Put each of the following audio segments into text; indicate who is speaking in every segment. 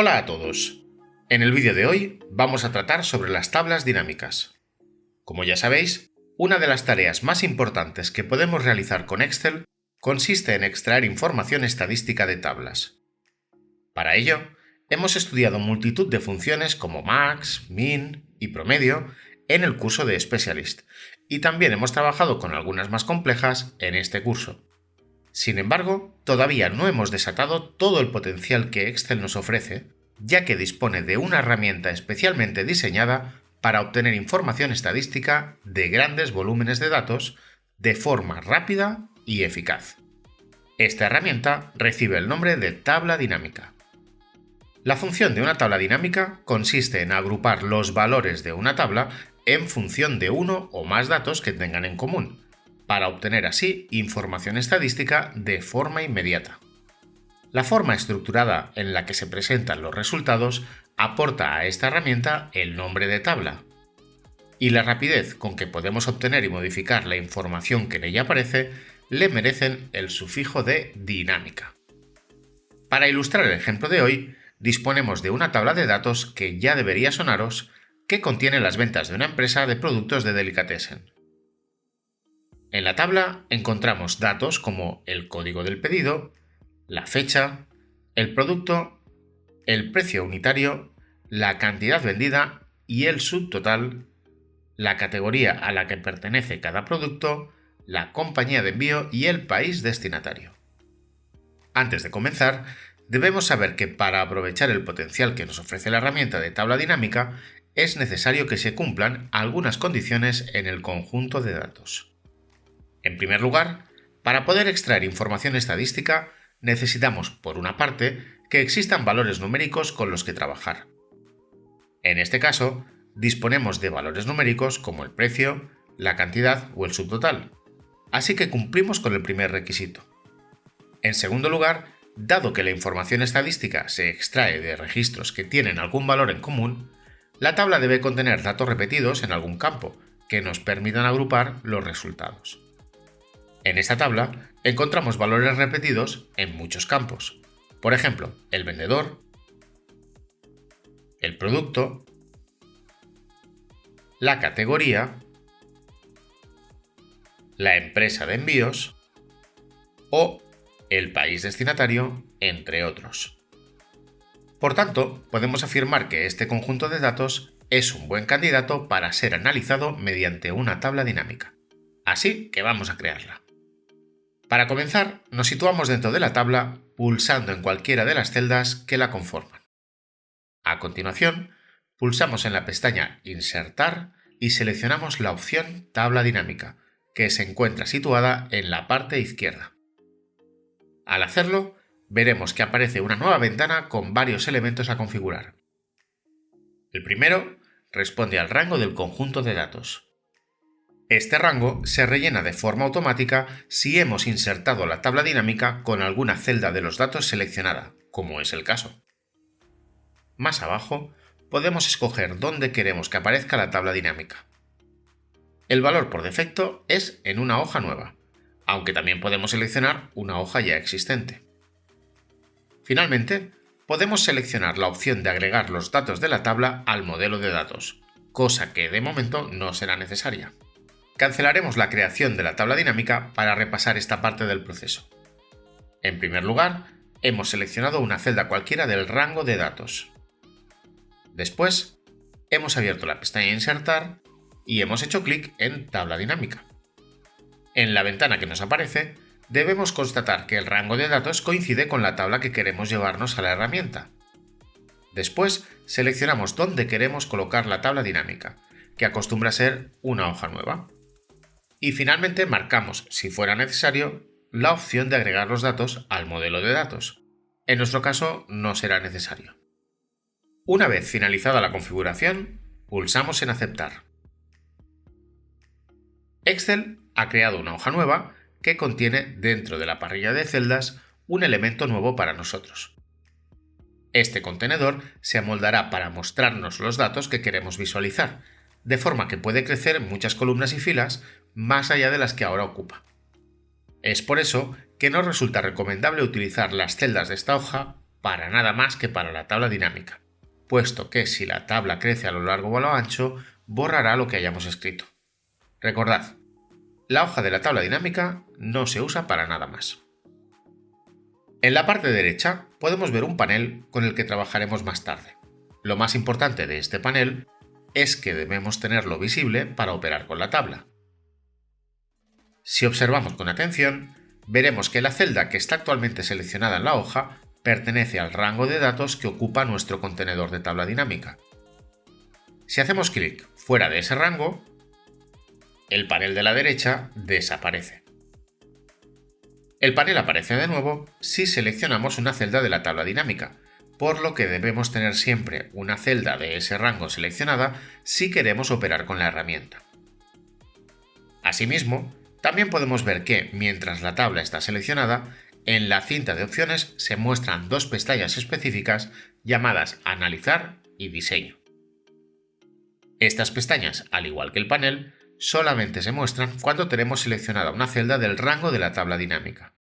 Speaker 1: Hola a todos. En el vídeo de hoy vamos a tratar sobre las tablas dinámicas. Como ya sabéis, una de las tareas más importantes que podemos realizar con Excel consiste en extraer información estadística de tablas. Para ello, hemos estudiado multitud de funciones como max, min y promedio en el curso de Specialist, y también hemos trabajado con algunas más complejas en este curso. Sin embargo, todavía no hemos desatado todo el potencial que Excel nos ofrece, ya que dispone de una herramienta especialmente diseñada para obtener información estadística de grandes volúmenes de datos de forma rápida y eficaz. Esta herramienta recibe el nombre de tabla dinámica. La función de una tabla dinámica consiste en agrupar los valores de una tabla en función de uno o más datos que tengan en común, para obtener así información estadística de forma inmediata. La forma estructurada en la que se presentan los resultados aporta a esta herramienta el nombre de tabla, y la rapidez con que podemos obtener y modificar la información que en ella aparece le merecen el sufijo de dinámica. Para ilustrar el ejemplo de hoy, disponemos de una tabla de datos que ya debería sonaros, que contiene las ventas de una empresa de productos de delicatessen. En la tabla encontramos datos como el código del pedido, la fecha, el producto, el precio unitario, la cantidad vendida y el subtotal, la categoría a la que pertenece cada producto, la compañía de envío y el país destinatario. Antes de comenzar, debemos saber que para aprovechar el potencial que nos ofrece la herramienta de tabla dinámica, es necesario que se cumplan algunas condiciones en el conjunto de datos. En primer lugar, para poder extraer información estadística, necesitamos, por una parte, que existan valores numéricos con los que trabajar. En este caso, disponemos de valores numéricos como el precio, la cantidad o el subtotal, así que cumplimos con el primer requisito. En segundo lugar, dado que la información estadística se extrae de registros que tienen algún valor en común, la tabla debe contener datos repetidos en algún campo que nos permitan agrupar los resultados. En esta tabla encontramos valores repetidos en muchos campos, por ejemplo, el vendedor, el producto, la categoría, la empresa de envíos o el país destinatario, entre otros. Por tanto, podemos afirmar que este conjunto de datos es un buen candidato para ser analizado mediante una tabla dinámica. Así que vamos a crearla. Para comenzar, nos situamos dentro de la tabla pulsando en cualquiera de las celdas que la conforman. A continuación, pulsamos en la pestaña Insertar y seleccionamos la opción Tabla dinámica, que se encuentra situada en la parte izquierda. Al hacerlo, veremos que aparece una nueva ventana con varios elementos a configurar. El primero responde al rango del conjunto de datos. Este rango se rellena de forma automática si hemos insertado la tabla dinámica con alguna celda de los datos seleccionada, como es el caso. Más abajo, podemos escoger dónde queremos que aparezca la tabla dinámica. El valor por defecto es en una hoja nueva, aunque también podemos seleccionar una hoja ya existente. Finalmente, podemos seleccionar la opción de agregar los datos de la tabla al modelo de datos, cosa que de momento no será necesaria. Cancelaremos la creación de la tabla dinámica para repasar esta parte del proceso. En primer lugar, hemos seleccionado una celda cualquiera del rango de datos. Después, hemos abierto la pestaña Insertar y hemos hecho clic en Tabla dinámica. En la ventana que nos aparece, debemos constatar que el rango de datos coincide con la tabla que queremos llevarnos a la herramienta. Después, seleccionamos dónde queremos colocar la tabla dinámica, que acostumbra a ser una hoja nueva. Y finalmente marcamos, si fuera necesario, la opción de agregar los datos al modelo de datos. En nuestro caso no será necesario. Una vez finalizada la configuración, pulsamos en Aceptar. Excel ha creado una hoja nueva que contiene dentro de la parrilla de celdas un elemento nuevo para nosotros. Este contenedor se amoldará para mostrarnos los datos que queremos visualizar, de forma que puede crecer en muchas columnas y filas más allá de las que ahora ocupa. Es por eso que nos resulta recomendable utilizar las celdas de esta hoja para nada más que para la tabla dinámica, puesto que si la tabla crece a lo largo o a lo ancho, borrará lo que hayamos escrito. Recordad, la hoja de la tabla dinámica no se usa para nada más. En la parte derecha podemos ver un panel con el que trabajaremos más tarde. Lo más importante de este panel es que debemos tenerlo visible para operar con la tabla. Si observamos con atención, veremos que la celda que está actualmente seleccionada en la hoja pertenece al rango de datos que ocupa nuestro contenedor de tabla dinámica. Si hacemos clic fuera de ese rango, el panel de la derecha desaparece. El panel aparece de nuevo si seleccionamos una celda de la tabla dinámica, por lo que debemos tener siempre una celda de ese rango seleccionada si queremos operar con la herramienta. Asimismo, también podemos ver que, mientras la tabla está seleccionada, en la cinta de opciones se muestran dos pestañas específicas llamadas Analizar y Diseño. Estas pestañas, al igual que el panel, solamente se muestran cuando tenemos seleccionada una celda del rango de la tabla dinámica.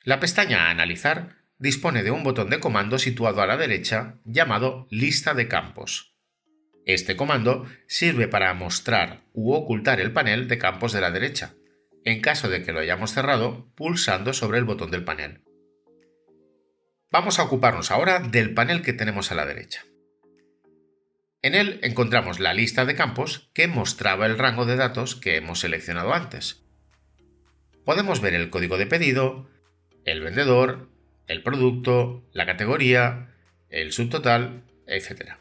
Speaker 1: La pestaña Analizar dispone de un botón de comando situado a la derecha llamado Lista de campos. Este comando sirve para mostrar u ocultar el panel de campos de la derecha, en caso de que lo hayamos cerrado pulsando sobre el botón del panel. Vamos a ocuparnos ahora del panel que tenemos a la derecha. En él encontramos la lista de campos que mostraba el rango de datos que hemos seleccionado antes. Podemos ver el código de pedido, el vendedor, el producto, la categoría, el subtotal, etc.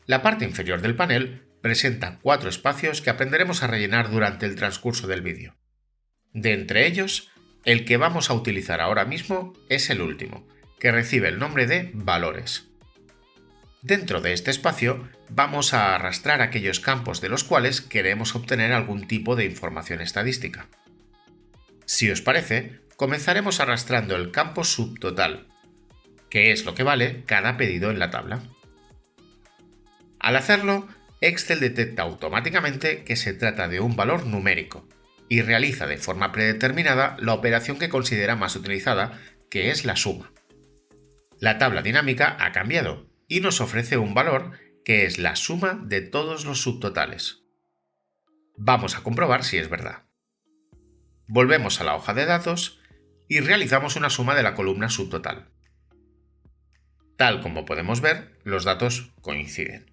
Speaker 1: La parte inferior del panel presenta 4 espacios que aprenderemos a rellenar durante el transcurso del vídeo. De entre ellos, el que vamos a utilizar ahora mismo es el último, que recibe el nombre de valores. Dentro de este espacio vamos a arrastrar aquellos campos de los cuales queremos obtener algún tipo de información estadística. Si os parece, comenzaremos arrastrando el campo subtotal, que es lo que vale cada pedido en la tabla. Al hacerlo, Excel detecta automáticamente que se trata de un valor numérico y realiza de forma predeterminada la operación que considera más utilizada, que es la suma. La tabla dinámica ha cambiado y nos ofrece un valor que es la suma de todos los subtotales. Vamos a comprobar si es verdad. Volvemos a la hoja de datos y realizamos una suma de la columna subtotal. Tal como podemos ver, los datos coinciden.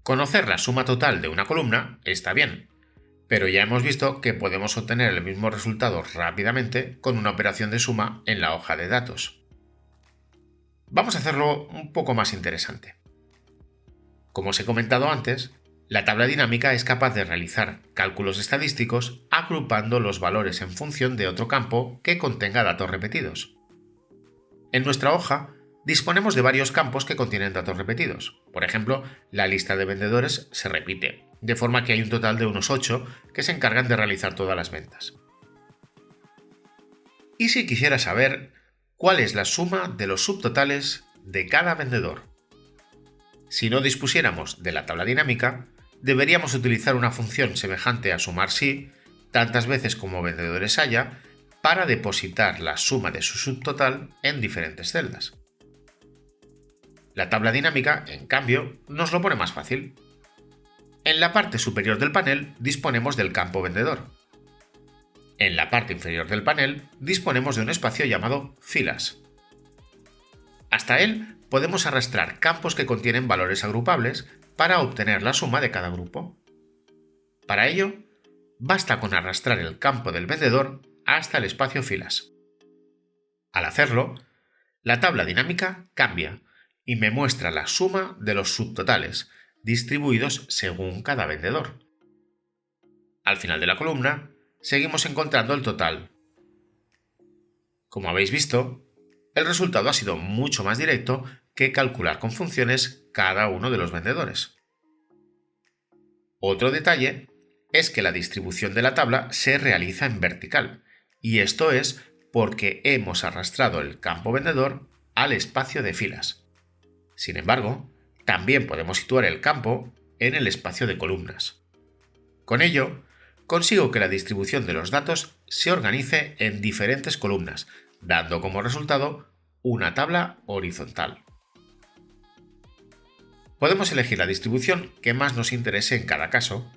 Speaker 1: Conocer la suma total de una columna está bien, pero ya hemos visto que podemos obtener el mismo resultado rápidamente con una operación de suma en la hoja de datos. Vamos a hacerlo un poco más interesante. Como os he comentado antes, la tabla dinámica es capaz de realizar cálculos estadísticos agrupando los valores en función de otro campo que contenga datos repetidos. En nuestra hoja disponemos de varios campos que contienen datos repetidos. Por ejemplo, la lista de vendedores se repite, de forma que hay un total de unos 8 que se encargan de realizar todas las ventas. ¿Y si quisiera saber cuál es la suma de los subtotales de cada vendedor? Si no dispusiéramos de la tabla dinámica, deberíamos utilizar una función semejante a sumar si, tantas veces como vendedores haya, para depositar la suma de su subtotal en diferentes celdas. La tabla dinámica, en cambio, nos lo pone más fácil. En la parte superior del panel disponemos del campo vendedor. En la parte inferior del panel disponemos de un espacio llamado filas. Hasta él podemos arrastrar campos que contienen valores agrupables para obtener la suma de cada grupo. Para ello, basta con arrastrar el campo del vendedor hasta el espacio filas. Al hacerlo, la tabla dinámica cambia y me muestra la suma de los subtotales, distribuidos según cada vendedor. Al final de la columna, seguimos encontrando el total. Como habéis visto, el resultado ha sido mucho más directo que calcular con funciones cada uno de los vendedores. Otro detalle es que la distribución de la tabla se realiza en vertical, y esto es porque hemos arrastrado el campo vendedor al espacio de filas. Sin embargo, también podemos situar el campo en el espacio de columnas. Con ello, consigo que la distribución de los datos se organice en diferentes columnas, dando como resultado una tabla horizontal. Podemos elegir la distribución que más nos interese en cada caso,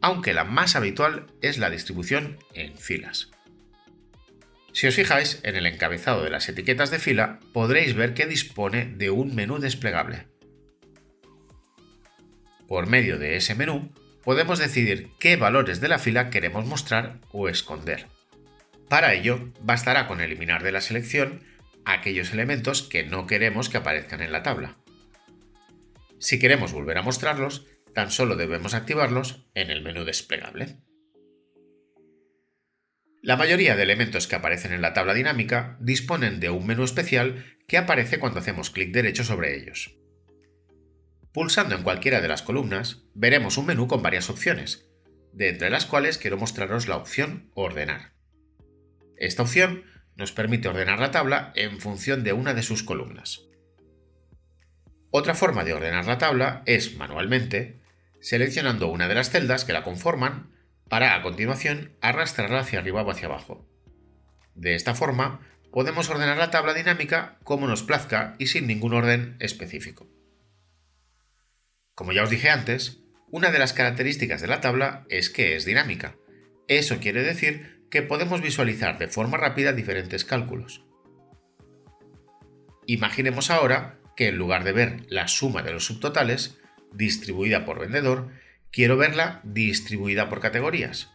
Speaker 1: aunque la más habitual es la distribución en filas. Si os fijáis en el encabezado de las etiquetas de fila, podréis ver que dispone de un menú desplegable. Por medio de ese menú, podemos decidir qué valores de la fila queremos mostrar o esconder. Para ello, bastará con eliminar de la selección aquellos elementos que no queremos que aparezcan en la tabla. Si queremos volver a mostrarlos, tan solo debemos activarlos en el menú desplegable. La mayoría de elementos que aparecen en la tabla dinámica disponen de un menú especial que aparece cuando hacemos clic derecho sobre ellos. Pulsando en cualquiera de las columnas, veremos un menú con varias opciones, de entre las cuales quiero mostraros la opción Ordenar. Esta opción nos permite ordenar la tabla en función de una de sus columnas. Otra forma de ordenar la tabla es manualmente, seleccionando una de las celdas que la conforman para, a continuación, arrastrarla hacia arriba o hacia abajo. De esta forma, podemos ordenar la tabla dinámica como nos plazca y sin ningún orden específico. Como ya os dije antes, una de las características de la tabla es que es dinámica. Eso quiere decir que podemos visualizar de forma rápida diferentes cálculos. Imaginemos ahora que en lugar de ver la suma de los subtotales, distribuida por vendedor, quiero verla distribuida por categorías.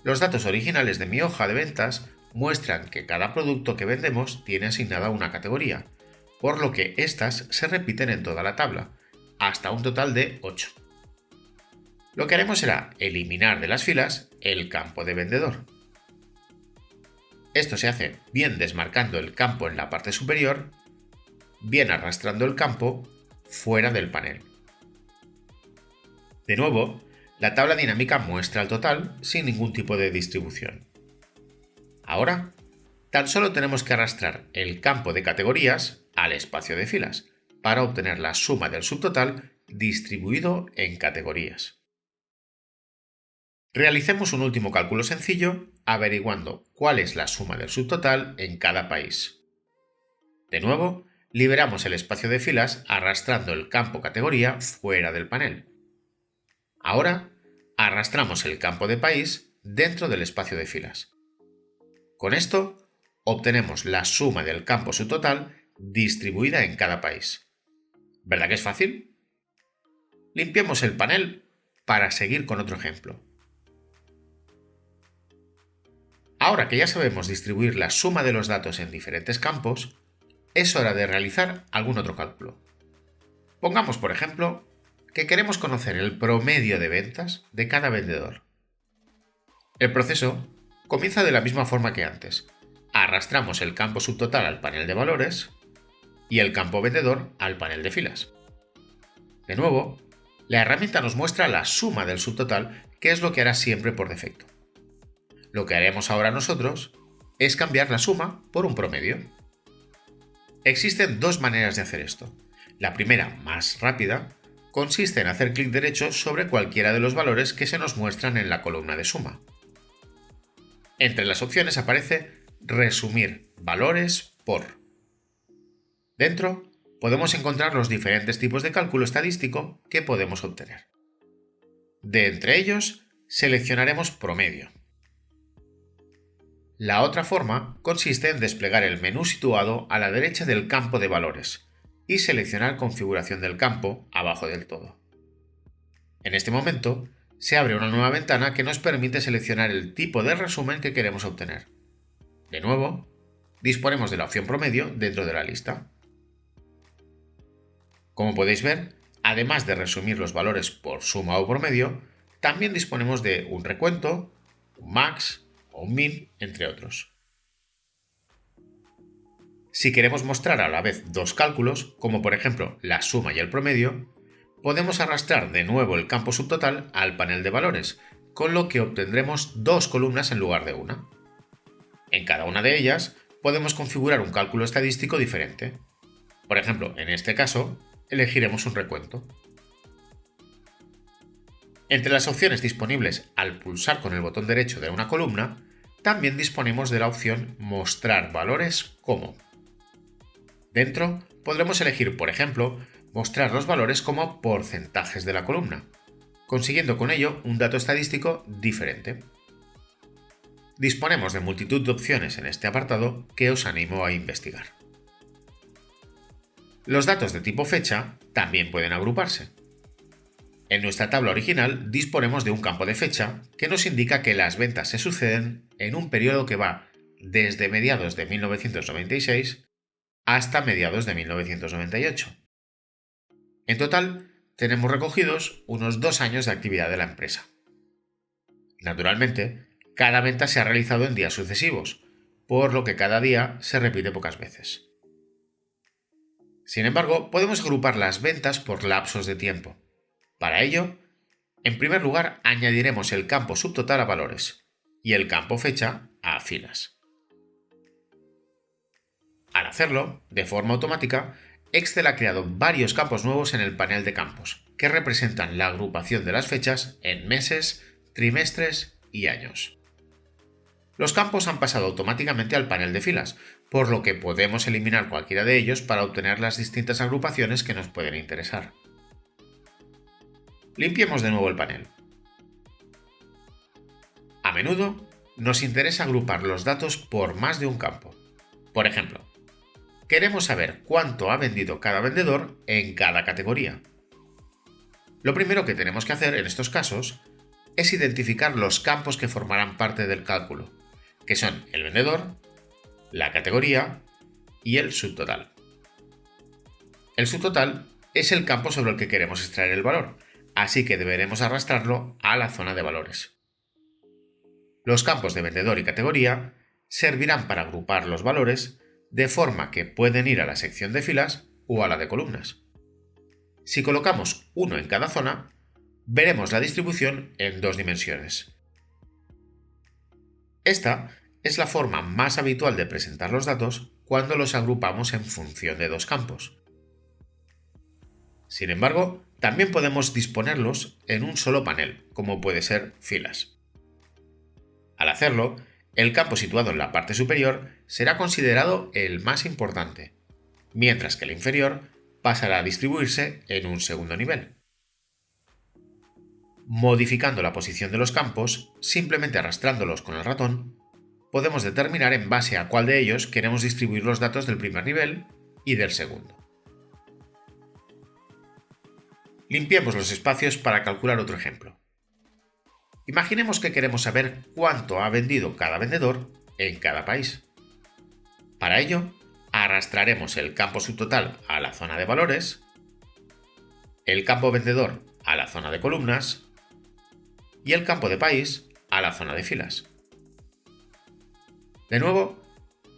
Speaker 1: Los datos originales de mi hoja de ventas muestran que cada producto que vendemos tiene asignada una categoría, por lo que éstas se repiten en toda la tabla, hasta un total de 8. Lo que haremos será eliminar de las filas el campo de vendedor. Esto se hace bien desmarcando el campo en la parte superior, bien arrastrando el campo fuera del panel. De nuevo, la tabla dinámica muestra el total sin ningún tipo de distribución. Ahora, tan solo tenemos que arrastrar el campo de categorías al espacio de filas para obtener la suma del subtotal distribuido en categorías. Realicemos un último cálculo sencillo averiguando cuál es la suma del subtotal en cada país. De nuevo, liberamos el espacio de filas arrastrando el campo categoría fuera del panel. Ahora, arrastramos el campo de país dentro del espacio de filas. Con esto, obtenemos la suma del campo subtotal distribuida en cada país. ¿Verdad que es fácil? Limpiemos el panel para seguir con otro ejemplo. Ahora que ya sabemos distribuir la suma de los datos en diferentes campos, es hora de realizar algún otro cálculo. Pongamos, por ejemplo, que queremos conocer el promedio de ventas de cada vendedor. El proceso comienza de la misma forma que antes. Arrastramos el campo subtotal al panel de valores y el campo vendedor al panel de filas. De nuevo, la herramienta nos muestra la suma del subtotal, que es lo que hará siempre por defecto. Lo que haremos ahora nosotros es cambiar la suma por un promedio. Existen dos maneras de hacer esto. La primera, más rápida, consiste en hacer clic derecho sobre cualquiera de los valores que se nos muestran en la columna de suma. Entre las opciones aparece Resumir valores por. Dentro podemos encontrar los diferentes tipos de cálculo estadístico que podemos obtener. De entre ellos, seleccionaremos promedio. La otra forma consiste en desplegar el menú situado a la derecha del campo de valores y seleccionar configuración del campo abajo del todo. En este momento, se abre una nueva ventana que nos permite seleccionar el tipo de resumen que queremos obtener. De nuevo, disponemos de la opción promedio dentro de la lista. Como podéis ver, además de resumir los valores por suma o promedio, también disponemos de un recuento, un max o un min, entre otros. Si queremos mostrar a la vez dos cálculos, como por ejemplo la suma y el promedio, podemos arrastrar de nuevo el campo subtotal al panel de valores, con lo que obtendremos dos columnas en lugar de una. En cada una de ellas podemos configurar un cálculo estadístico diferente. Por ejemplo, en este caso, elegiremos un recuento. Entre las opciones disponibles al pulsar con el botón derecho de una columna, también disponemos de la opción Mostrar valores como. Dentro podremos elegir, por ejemplo, mostrar los valores como porcentajes de la columna, consiguiendo con ello un dato estadístico diferente. Disponemos de multitud de opciones en este apartado que os animo a investigar. Los datos de tipo fecha también pueden agruparse. En nuestra tabla original disponemos de un campo de fecha que nos indica que las ventas se suceden en un periodo que va desde mediados de 1996 hasta mediados de 1998. En total, tenemos recogidos unos 2 años de actividad de la empresa. Naturalmente, cada venta se ha realizado en días sucesivos, por lo que cada día se repite pocas veces. Sin embargo, podemos agrupar las ventas por lapsos de tiempo. Para ello, en primer lugar, añadiremos el campo subtotal a valores y el campo fecha a filas. Al hacerlo, de forma automática, Excel ha creado varios campos nuevos en el panel de campos, que representan la agrupación de las fechas en meses, trimestres y años. Los campos han pasado automáticamente al panel de filas, por lo que podemos eliminar cualquiera de ellos para obtener las distintas agrupaciones que nos pueden interesar. Limpiemos de nuevo el panel. A menudo nos interesa agrupar los datos por más de un campo. Por ejemplo, queremos saber cuánto ha vendido cada vendedor en cada categoría. Lo primero que tenemos que hacer en estos casos es identificar los campos que formarán parte del cálculo, que son el vendedor, la categoría y el subtotal. El subtotal es el campo sobre el que queremos extraer el valor, así que deberemos arrastrarlo a la zona de valores. Los campos de vendedor y categoría servirán para agrupar los valores de forma que pueden ir a la sección de filas o a la de columnas. Si colocamos uno en cada zona, veremos la distribución en 2 dimensiones. Esta es la forma más habitual de presentar los datos cuando los agrupamos en función de 2 campos. Sin embargo, también podemos disponerlos en un solo panel, como puede ser filas. Al hacerlo, el campo situado en la parte superior será considerado el más importante, mientras que el inferior pasará a distribuirse en un segundo nivel. Modificando la posición de los campos, simplemente arrastrándolos con el ratón, podemos determinar en base a cuál de ellos queremos distribuir los datos del primer nivel y del segundo. Limpiemos los espacios para calcular otro ejemplo. Imaginemos que queremos saber cuánto ha vendido cada vendedor en cada país. Para ello, arrastraremos el campo subtotal a la zona de valores, el campo vendedor a la zona de columnas y el campo de país a la zona de filas. De nuevo,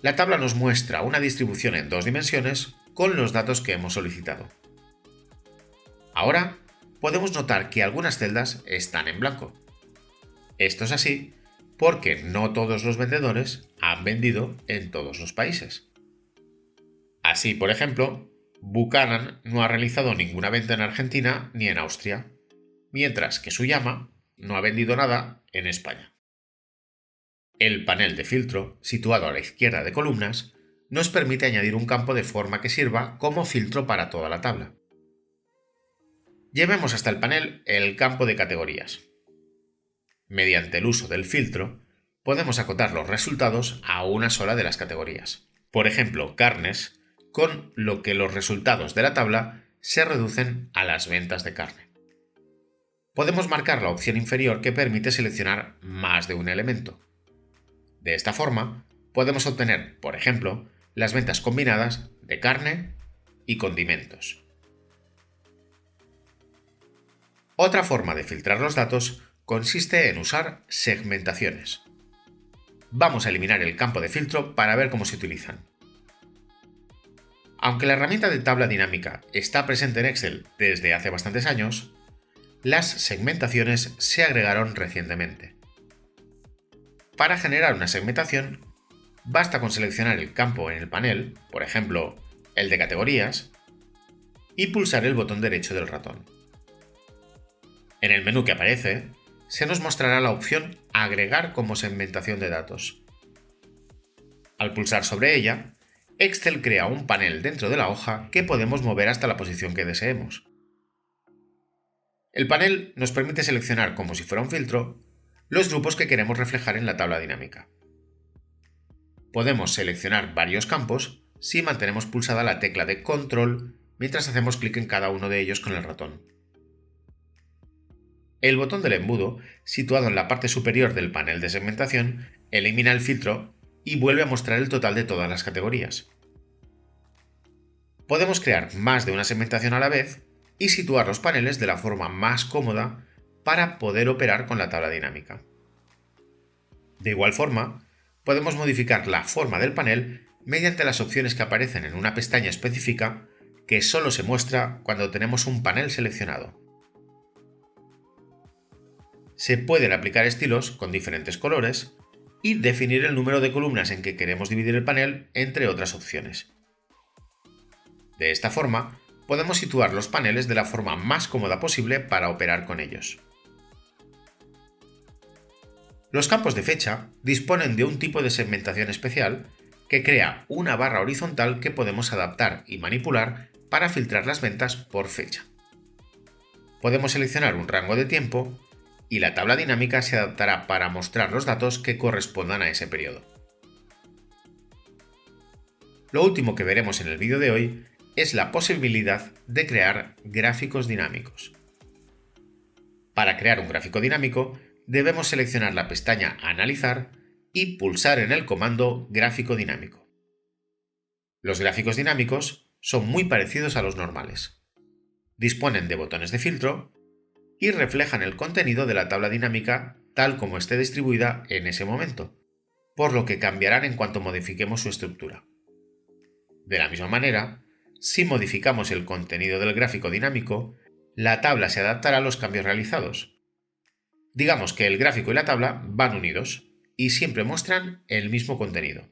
Speaker 1: la tabla nos muestra una distribución en 2 dimensiones con los datos que hemos solicitado. Ahora podemos notar que algunas celdas están en blanco. Esto es así porque no todos los vendedores han vendido en todos los países. Así, por ejemplo, Buchanan no ha realizado ninguna venta en Argentina ni en Austria, mientras que Suyama no ha vendido nada en España. El panel de filtro, situado a la izquierda de columnas, nos permite añadir un campo de forma que sirva como filtro para toda la tabla. Llevemos hasta el panel el campo de categorías. Mediante el uso del filtro, podemos acotar los resultados a una sola de las categorías. Por ejemplo, carnes, con lo que los resultados de la tabla se reducen a las ventas de carne. Podemos marcar la opción inferior que permite seleccionar más de un elemento. De esta forma, podemos obtener, por ejemplo, las ventas combinadas de carne y condimentos. Otra forma de filtrar los datos consiste en usar segmentaciones. Vamos a eliminar el campo de filtro para ver cómo se utilizan. Aunque la herramienta de tabla dinámica está presente en Excel desde hace bastantes años, las segmentaciones se agregaron recientemente. Para generar una segmentación, basta con seleccionar el campo en el panel, por ejemplo, el de categorías, y pulsar el botón derecho del ratón. En el menú que aparece, se nos mostrará la opción Agregar como segmentación de datos. Al pulsar sobre ella, Excel crea un panel dentro de la hoja que podemos mover hasta la posición que deseemos. El panel nos permite seleccionar, como si fuera un filtro, los grupos que queremos reflejar en la tabla dinámica. Podemos seleccionar varios campos si mantenemos pulsada la tecla de Control mientras hacemos clic en cada uno de ellos con el ratón. El botón del embudo, situado en la parte superior del panel de segmentación, elimina el filtro y vuelve a mostrar el total de todas las categorías. Podemos crear más de una segmentación a la vez y situar los paneles de la forma más cómoda para poder operar con la tabla dinámica. De igual forma, podemos modificar la forma del panel mediante las opciones que aparecen en una pestaña específica que solo se muestra cuando tenemos un panel seleccionado. Se pueden aplicar estilos con diferentes colores y definir el número de columnas en que queremos dividir el panel, entre otras opciones. De esta forma, podemos situar los paneles de la forma más cómoda posible para operar con ellos. Los campos de fecha disponen de un tipo de segmentación especial que crea una barra horizontal que podemos adaptar y manipular para filtrar las ventas por fecha. Podemos seleccionar un rango de tiempo y la tabla dinámica se adaptará para mostrar los datos que correspondan a ese periodo. Lo último que veremos en el vídeo de hoy es la posibilidad de crear gráficos dinámicos. Para crear un gráfico dinámico, debemos seleccionar la pestaña Analizar y pulsar en el comando Gráfico dinámico. Los gráficos dinámicos son muy parecidos a los normales. Disponen de botones de filtro y reflejan el contenido de la tabla dinámica tal como esté distribuida en ese momento, por lo que cambiarán en cuanto modifiquemos su estructura. De la misma manera, si modificamos el contenido del gráfico dinámico, la tabla se adaptará a los cambios realizados. Digamos que el gráfico y la tabla van unidos y siempre muestran el mismo contenido.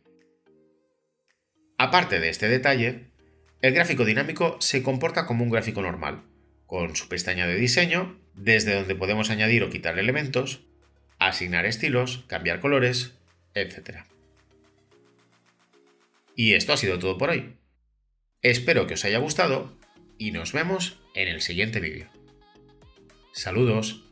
Speaker 1: Aparte de este detalle, el gráfico dinámico se comporta como un gráfico normal, con su pestaña de diseño, desde donde podemos añadir o quitar elementos, asignar estilos, cambiar colores, etc. Y esto ha sido todo por hoy. Espero que os haya gustado y nos vemos en el siguiente vídeo. Saludos.